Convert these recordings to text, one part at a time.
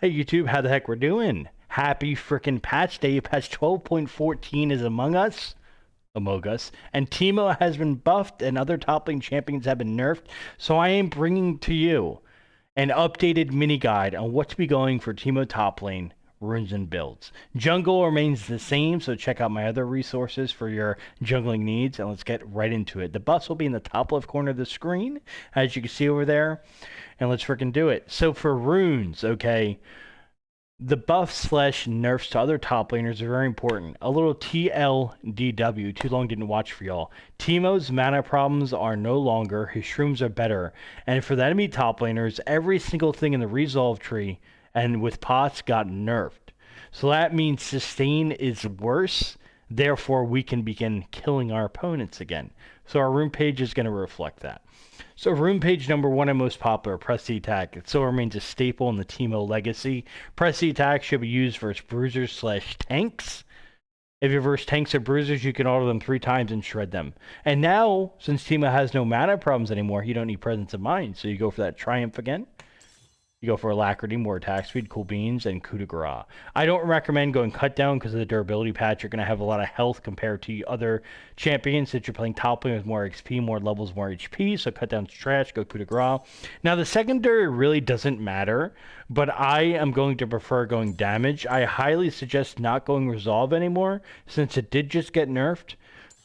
Hey YouTube, how the heck we're doing? Happy frickin' patch day. Patch 12.14 is among us, and Teemo has been buffed and other top lane champions have been nerfed, so I am bringing to you an updated mini guide on what to be going for Teemo top lane runes and builds. Jungle remains the same, so check out my other resources for your jungling needs, and let's get right into it. The buffs will be in the top left corner of the screen, as you can see over there, and let's frickin' do it. So for runes, okay, the buffs slash nerfs to other top laners are very important. A little TLDW, too long didn't watch for y'all. Teemo's mana problems are no longer, his shrooms are better. And for the enemy top laners, every single thing in the resolve tree and with pots got nerfed. So that means sustain is worse, therefore we can begin killing our opponents again. So our rune page is going to reflect that. So rune page number 1 and most popular, press the attack. It still remains a staple in the Teemo legacy. Press the attack should be used versus bruisers slash tanks. If you verse tanks or bruisers, you can auto them 3 times and shred them. And now, since Teemo has no mana problems anymore, you don't need presence of mind. So you go for that triumph again. You go for Alacrity, more attack speed, cool beans, and coup de grace. I don't recommend going cut down because of the durability patch. You're going to have a lot of health compared to other champions that you're playing top lane with more XP, more levels, more HP. So cut down's trash, go coup de grace. Now the secondary really doesn't matter, but I am going to prefer going damage. I highly suggest not going resolve anymore since it did just get nerfed.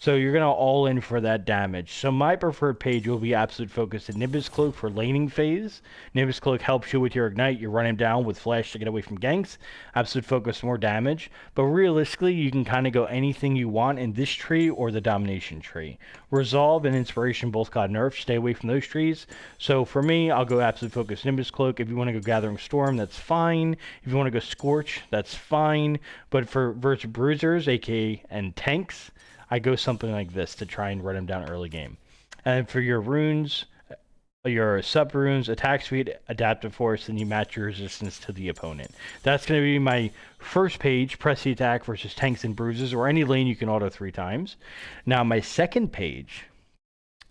So you're going to all in for that damage. So my preferred page will be Absolute Focus and Nimbus Cloak for laning phase. Nimbus Cloak helps you with your Ignite. You run him down with Flash to get away from ganks. Absolute Focus, more damage. But realistically, you can kind of go anything you want in this tree or the Domination tree. Resolve and Inspiration both got nerfed. Stay away from those trees. So for me, I'll go Absolute Focus, Nimbus Cloak. If you want to go Gathering Storm, that's fine. If you want to go Scorch, that's fine. But for versus Bruisers, aka and tanks, I go something like this to try and run them down early game. And for your runes, your sub runes, attack speed, adaptive force, then you match your resistance to the opponent. That's going to be my first page, press the attack versus tanks and bruises, or any lane you can auto 3 times. Now my second page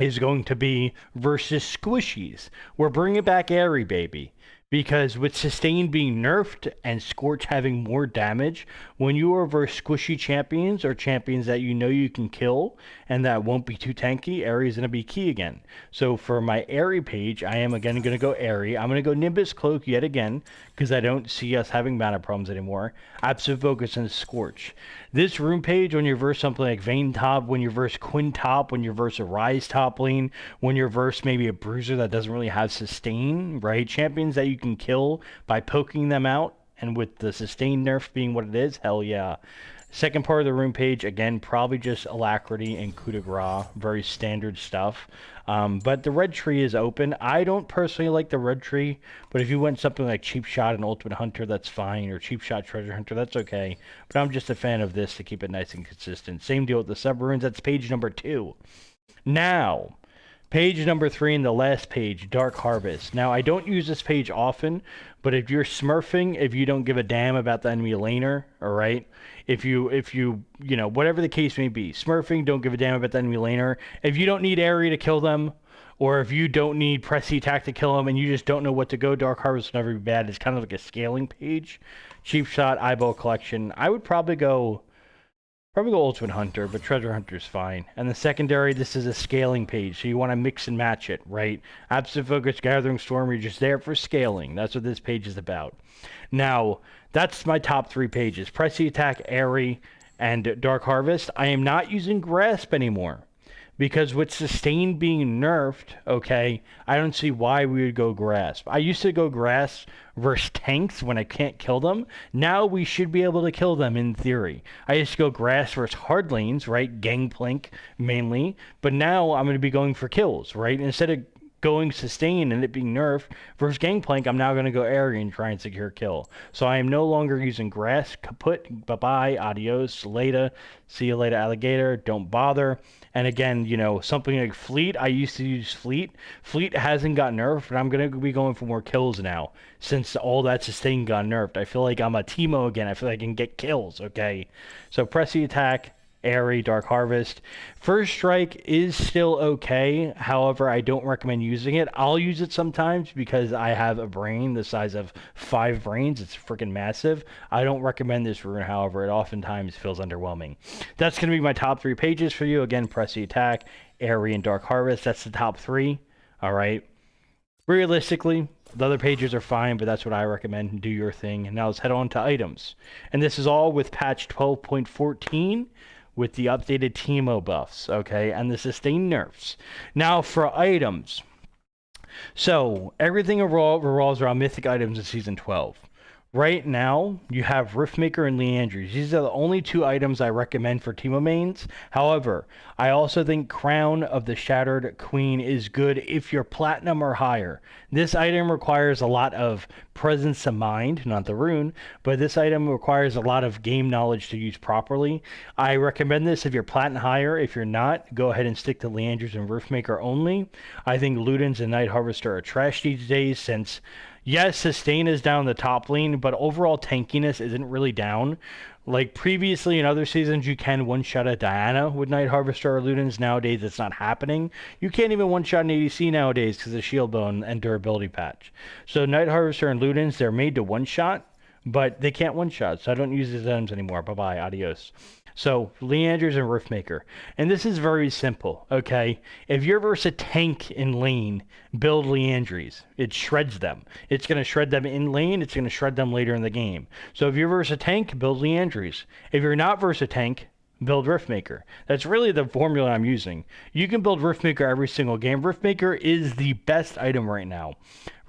is going to be versus squishies. We're bringing back Airy, baby. Because with Sustain being nerfed and Scorch having more damage, when you are versus squishy champions or champions that you know you can kill and that won't be too tanky, Airy is going to be key again. So for my Airy page, I am again going to go Airy. I'm going to go Nimbus Cloak yet again because I don't see us having mana problems anymore. Absolute Focus and Scorch. This rune page, when you verse something like Vayne top, when you verse Quinn top, when you verse a Rise top lane, when you verse maybe a Bruiser that doesn't really have Sustain, right? Champions that you can kill by poking them out, and with the Sustain nerf being what it is, hell yeah. Second part of the rune page, again, probably just Alacrity and coup de grace, very standard stuff. But the red tree is open. I don't personally like the red tree, but if you went something like Cheap Shot and Ultimate Hunter, that's fine, or Cheap Shot Treasure Hunter, that's okay. But I'm just a fan of this to keep it nice and consistent. Same deal with the sub runes, that's page number 2. Now, page number 3 and the last page, Dark Harvest. Now, I don't use this page often, but if you're smurfing, if you don't give a damn about the enemy laner, alright? If you know, whatever the case may be, smurfing, don't give a damn about the enemy laner. If you don't need area to kill them, or if you don't need pressy attack to kill them and you just don't know what to go, Dark Harvest will never be bad. It's kind of like a scaling page. Cheap Shot, Eyeball Collection. I would probably go Ultimate Hunter, but Treasure Hunter's fine. And the secondary, this is a scaling page, so you want to mix and match it, right? Absolute Focus, Gathering Storm, you're just there for scaling. That's what this page is about. Now, that's my top 3 pages. Press the Attack, Airy, and Dark Harvest. I am not using Grasp anymore. Because with Sustain being nerfed, okay, I don't see why we would go Grasp. I used to go Grasp versus tanks when I can't kill them. Now we should be able to kill them in theory. I used to go Grasp versus hard lanes, right? Gangplank mainly. But now I'm going to be going for kills, right? Instead of going Sustain and it being nerfed versus Gangplank, I'm now going to go Airy and try and secure kill. So I am no longer using Grass, Kaput, bye-bye, adios, later, see you later, alligator, don't bother. And again, you know, something like Fleet, I used to use Fleet. Fleet hasn't got nerfed, but I'm going to be going for more kills now since all that Sustain got nerfed. I feel like I'm a Teemo again. I feel like I can get kills, okay? So press the attack, Airy, Dark Harvest. First Strike is still okay. However, I don't recommend using it. I'll use it sometimes because I have a brain the size of 5 brains. It's freaking massive. I don't recommend this rune, however. It oftentimes feels underwhelming. That's going to be my top 3 pages for you. Again, Press the Attack, Airy, and Dark Harvest. That's the top 3. All right. Realistically, the other pages are fine, but that's what I recommend. Do your thing. And now let's head on to items. And this is all with patch 12.14 with the updated Teemo buffs, okay, and the sustained nerfs. Now for items. So everything revolves around mythic items in Season 12. Right now, you have Riftmaker and Leandries. These are the only 2 items I recommend for Teemo mains. However, I also think Crown of the Shattered Queen is good if you're Platinum or higher. This item requires a lot of presence of mind, not the rune, but this item requires a lot of game knowledge to use properly. I recommend this if you're Platinum higher. If you're not, go ahead and stick to Leandries and Riftmaker only. I think Ludens and Night Harvester are trash these days since... yes, sustain is down the top lane, but overall tankiness isn't really down. Like previously in other seasons, you can one-shot a Diana with Night Harvester or Ludens. Nowadays, it's not happening. You can't even one-shot an ADC nowadays because of Shield Bone and durability patch. So Night Harvester and Ludens, they're made to one-shot, but they can't one-shot, so I don't use these items anymore. Bye-bye, adios. So, Leanders and Riftmaker. And this is very simple, okay? If you're versus a tank in lane, build Leandries. It shreds them. It's going to shred them in lane. It's going to shred them later in the game. So if you're versus a tank, build Leandries. If you're not versus a tank, build Riftmaker. That's really the formula I'm using. You can build Riftmaker every single game. Riftmaker is the best item right now.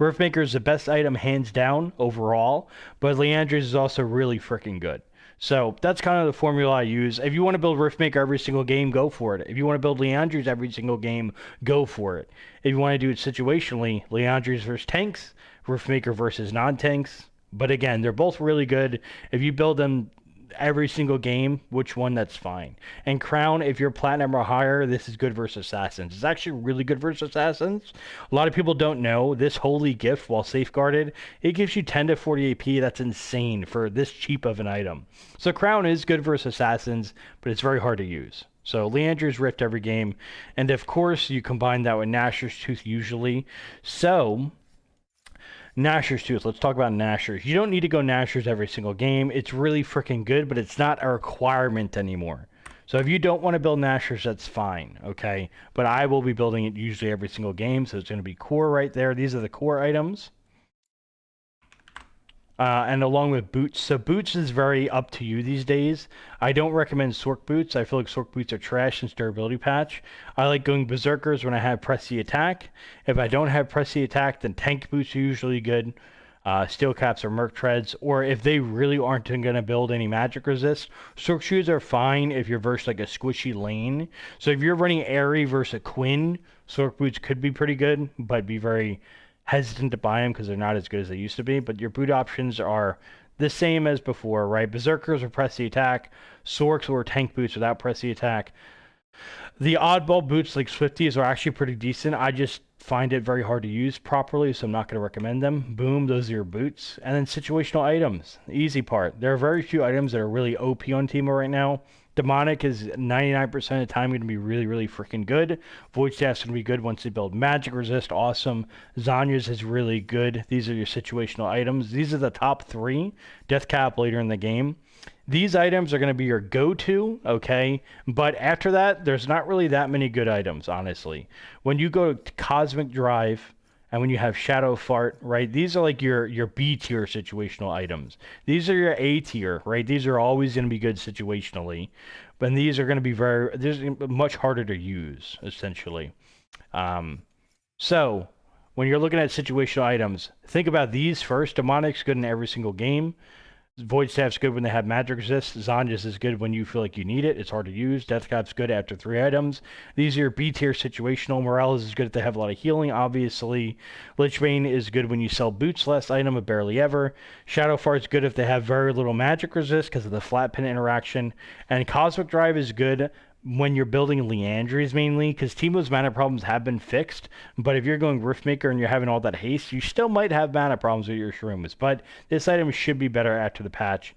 Riftmaker is the best item hands down overall, but Leandries is also really freaking good. So that's kind of the formula I use. If you want to build Riftmaker every single game, go for it. If you want to build Leandries every single game, go for it. If you want to do it situationally, Leandries versus tanks, Riftmaker versus non-tanks. But again, they're both really good. If you build them every single game, which one, that's fine. And Crown, if you're Platinum or higher, this is good versus Assassins. It's actually really good versus Assassins. A lot of people don't know this holy gift, while safeguarded, it gives you 10 to 40 AP. That's insane for this cheap of an item. So Crown is good versus Assassins, but it's very hard to use. So Leandra's Rift every game. And of course, you combine that with Nashor's Tooth usually. So... Nashor's Tooth. Let's talk about Nashor's. You don't need to go Nashor's every single game. It's really freaking good, but it's not a requirement anymore. So if you don't want to build Nashor's, that's fine, okay? But I will be building it usually every single game, so it's going to be core right there. These are the core items. And along with boots. So boots is very up to you these days. I don't recommend Sork boots. I feel like Sork boots are trash since durability patch. I like going berserkers when I have press the attack. If I don't have press the attack, then tank boots are usually good. Steel caps or merc treads. Or if they really aren't going to build any magic resist, Sork shoes are fine if you're versus like a squishy lane. So if you're running Airy versus a Quinn, Sork boots could be pretty good, but be very hesitant to buy them because they're not as good as they used to be. But your boot options are the same as before, right? Berserkers or press the attack, Sorks or tank boots without press the attack. The oddball boots like Swifties are actually pretty decent. I just find it very hard to use properly, so I'm not going to recommend them. Boom, those are your boots. And then situational items, the easy part. There are very few items that are really OP on Teemo right now. Demonic is 99% of the time going to be really, really freaking good. Void Staff's going to be good once they build Magic Resist. Awesome. Zanya's is really good. These are your situational items. These are the top 3. Death Cap later in the game. These items are going to be your go-to, okay? But after that, there's not really that many good items, honestly. When you go to Cosmic Drive... and when you have Shadow Fart, right, these are like your B tier situational items. These are your A tier, right? These are always going to be good situationally. But these are going to be much harder to use, essentially. So, when you're looking at situational items, think about these first. Demonic's good in every single game. Void Staff's good when they have magic resist. Zanya's is good when you feel like you need it. It's hard to use. Death Cap's good after 3 items. These are your B tier situational. Morales is good if they have a lot of healing, obviously. Lichbane is good when you sell boots last item, but barely ever. Shadow Fart's good if they have very little magic resist because of the flat pin interaction. And Cosmic Drive is good when you're building Leandries mainly, because Teemo's mana problems have been fixed, but if you're going Riftmaker and you're having all that haste, you still might have mana problems with your shrooms, but this item should be better after the patch.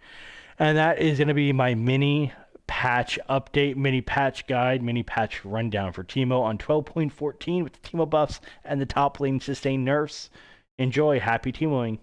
And that is going to be my mini patch update, mini patch guide, mini patch rundown for Teemo on 12.14 with the Teemo buffs and the top lane sustained nerfs. Enjoy. Happy Teemoing.